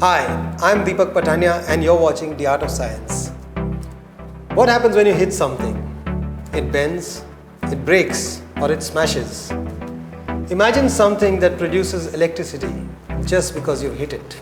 Hi, I'm Deepak Patania and you're watching The Art of Science. What happens when you hit something? It bends, it breaks, or it smashes. Imagine something that produces electricity just because you hit it.